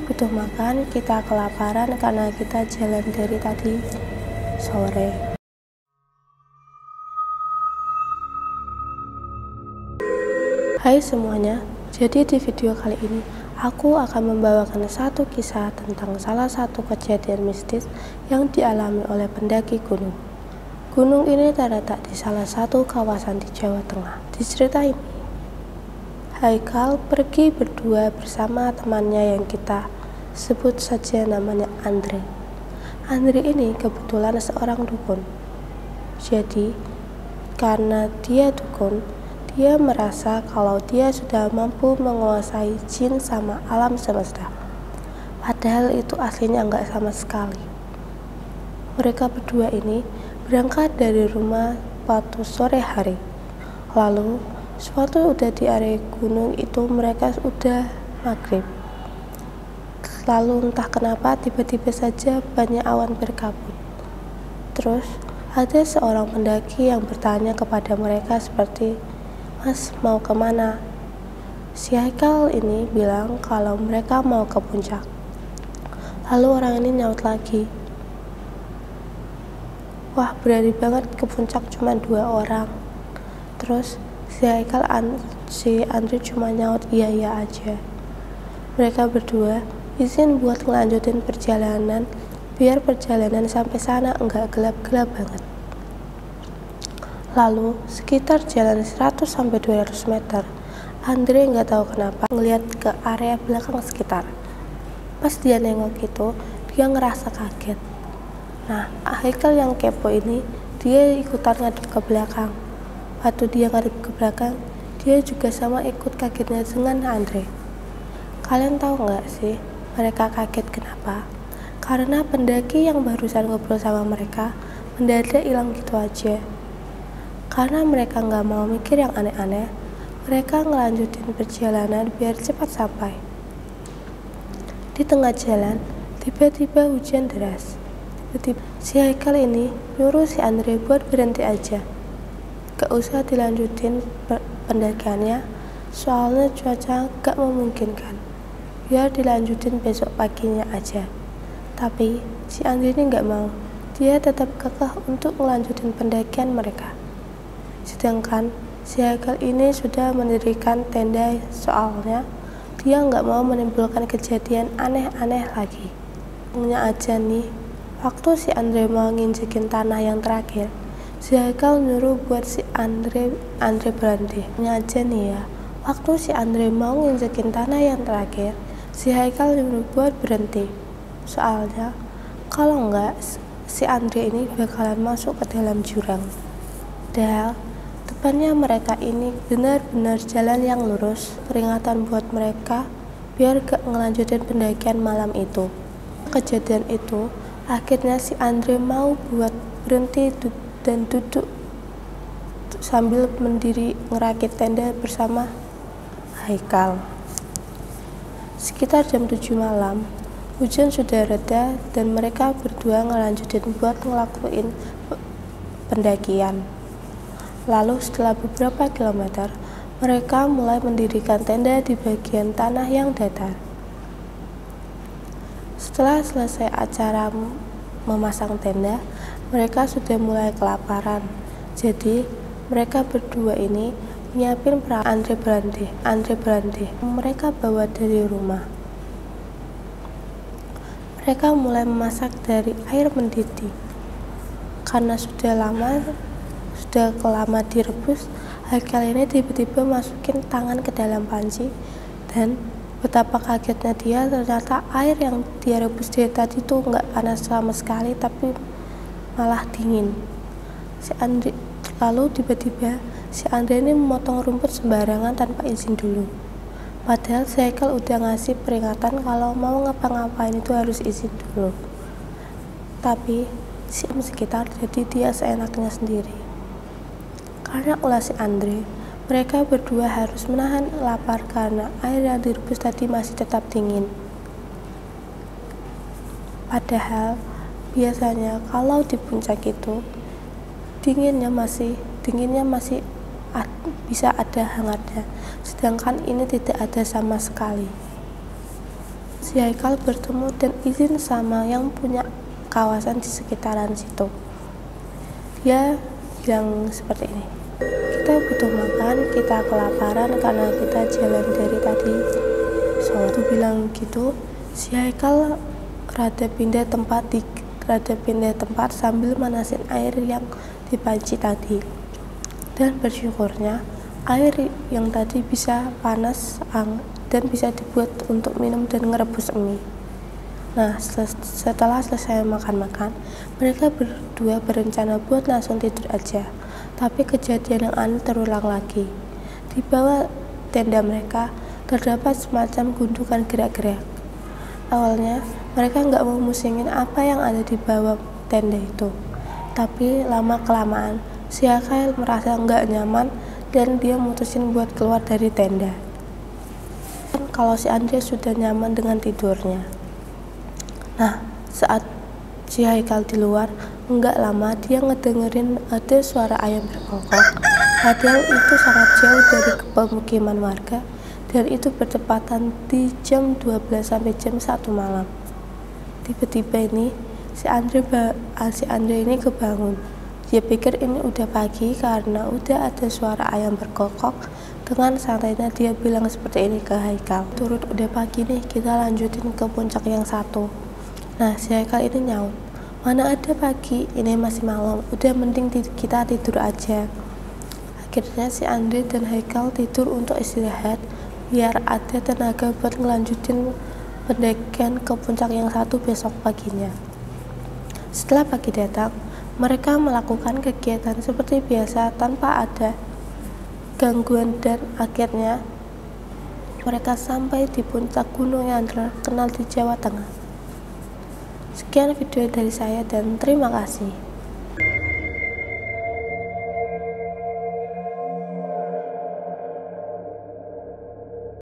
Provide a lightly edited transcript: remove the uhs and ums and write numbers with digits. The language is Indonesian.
butuh makan, kita kelaparan karena kita jalan dari tadi sore. Hai semuanya, jadi di video kali ini aku akan membawakan satu kisah tentang salah satu kejadian mistis yang dialami oleh pendaki gunung. Gunung ini terletak di salah satu kawasan di Jawa Tengah. Di cerita ini, Haikal pergi berdua bersama temannya yang kita sebut saja namanya Andre. Andre ini kebetulan seorang dukun. Jadi, karena dia dukun, dia merasa kalau dia sudah mampu menguasai jin sama alam semesta. Padahal itu aslinya enggak sama sekali. Mereka berdua ini berangkat dari rumah waktu sore hari. Lalu, suatu udah di area gunung itu mereka udah maghrib. Lalu entah kenapa tiba-tiba saja banyak awan berkabut. Terus ada seorang pendaki yang bertanya kepada mereka seperti, "Mas, mau kemana?" Si Haikal ini bilang kalau mereka mau ke puncak. Lalu orang ini nyaut lagi, "Wah, berani banget ke puncak cuma 2 orang." Terus si Andre cuma nyaut iya aja. Mereka berdua izin buat ngelanjutin perjalanan biar perjalanan sampai sana enggak gelap-gelap banget. Lalu sekitar jalan 100-200 meter, Andre nggak tahu kenapa ngeliat ke area belakang sekitar. Pas dia nengok itu, dia ngerasa kaget. Nah, Haikal yang kepo ini, dia ikutan ngadep ke belakang. Waktu dia ngadep ke belakang, dia juga sama ikut kagetnya dengan Andre. Kalian tahu nggak sih, mereka kaget kenapa? Karena pendaki yang barusan ngobrol sama mereka, mendadak hilang gitu aja. Karena mereka nggak mau mikir yang aneh-aneh, mereka ngelanjutin perjalanan biar cepat sampai. Di tengah jalan, tiba-tiba hujan deras. Tiba-tiba si Haikal ini nyuruh si Andre buat berhenti aja. Gak usah dilanjutin pendakiannya, soalnya cuaca gak memungkinkan. Biar dilanjutin besok paginya aja. Tapi si Andre ini gak mau. Dia tetap kekeh untuk melanjutin pendakian mereka. Sedangkan si Haikal ini sudah mendirikan tenda soalnya dia nggak mau menimbulkan kejadian aneh-aneh lagi. Punya aja nih, waktu si Andre mau nginjekin tanah yang terakhir, si Haikal nyuruh buat si Andre berhenti. Punya aja nih ya, waktu si Andre mau nginjekin tanah yang terakhir, si Haikal nyuruh buat berhenti. Soalnya kalau nggak, si Andre ini bakalan masuk ke dalam jurang. Padahal depannya mereka ini benar-benar jalan yang lurus, peringatan buat mereka biar gak ngelanjutin pendakian malam itu. Kejadian itu akhirnya si Andre mau buat berhenti dan duduk sambil mendiri ngerakit tenda bersama Haikal. Sekitar jam 7 malam, hujan sudah reda dan mereka berdua ngelanjutin buat ngelakuin pendakian. Lalu setelah beberapa kilometer, mereka mulai mendirikan tenda di bagian tanah yang datar. Setelah selesai acara memasang tenda, mereka sudah mulai kelaparan. Jadi, mereka berdua ini nyiapin perahu Andre berhenti. Mereka bawa dari rumah. Mereka mulai memasak dari air mendidih. Karena sudah lama direbus, Haikal ini tiba-tiba masukin tangan ke dalam panci dan betapa kagetnya dia, ternyata air yang dia rebus dari tadi tuh nggak panas sama sekali tapi malah dingin. Lalu tiba-tiba si Andre ini memotong rumput sembarangan tanpa izin dulu. Padahal si Haikal udah ngasih peringatan kalau mau ngapa-ngapain itu harus izin dulu. Tapi si sekitar jadi dia seenaknya sendiri. Karena ulah si Andre, mereka berdua harus menahan lapar karena air yang direbus tadi masih tetap dingin. Padahal biasanya kalau di puncak itu dinginnya masih bisa ada hangatnya, sedangkan ini tidak ada sama sekali. si Haikal bertemu dan izin sama yang punya kawasan di sekitaran situ. Dia bilang seperti ini, kita butuh makan, kita kelaparan karena kita jalan dari tadi sore. Aku bilang gitu, si Haikal rada pindah tempat sambil manasin air yang dipanci tadi. Dan bersyukurnya air yang tadi bisa panas dan bisa dibuat untuk minum dan ngerebus mie. Nah, setelah selesai makan-makan, mereka berdua berencana buat langsung tidur aja. Tapi kejadian yang aneh terulang lagi. Di bawah tenda mereka terdapat semacam gundukan gerak-gerak. Awalnya, mereka nggak mau musingin apa yang ada di bawah tenda itu. Tapi lama-kelamaan, si Haikal merasa nggak nyaman dan dia mutusin buat keluar dari tenda. Kalau si Andre sudah nyaman dengan tidurnya. Nah, saat si Haikal di luar, enggak lama dia ngedengerin ada suara ayam berkokok. Padahal itu sangat jauh dari pemukiman warga dan itu bertepatan di jam 12 sampai jam 1 malam. Tiba-tiba ini si Andre ini kebangun. Dia pikir ini udah pagi karena udah ada suara ayam berkokok. Dengan santainya dia bilang seperti ini ke Haikal, turut udah pagi nih, kita lanjutin ke puncak yang satu. Nah, si Haikal ini nyaut, mana ada pagi, ini masih malam, udah mending kita tidur aja. Akhirnya si Andre dan Haikal tidur untuk istirahat biar ada tenaga buat ngelanjutin pendakian ke puncak yang satu besok paginya. Setelah pagi datang, mereka melakukan kegiatan seperti biasa tanpa ada gangguan dan akhirnya mereka sampai di puncak gunung yang terkenal di Jawa Tengah. Sekian video dari saya dan terima kasih.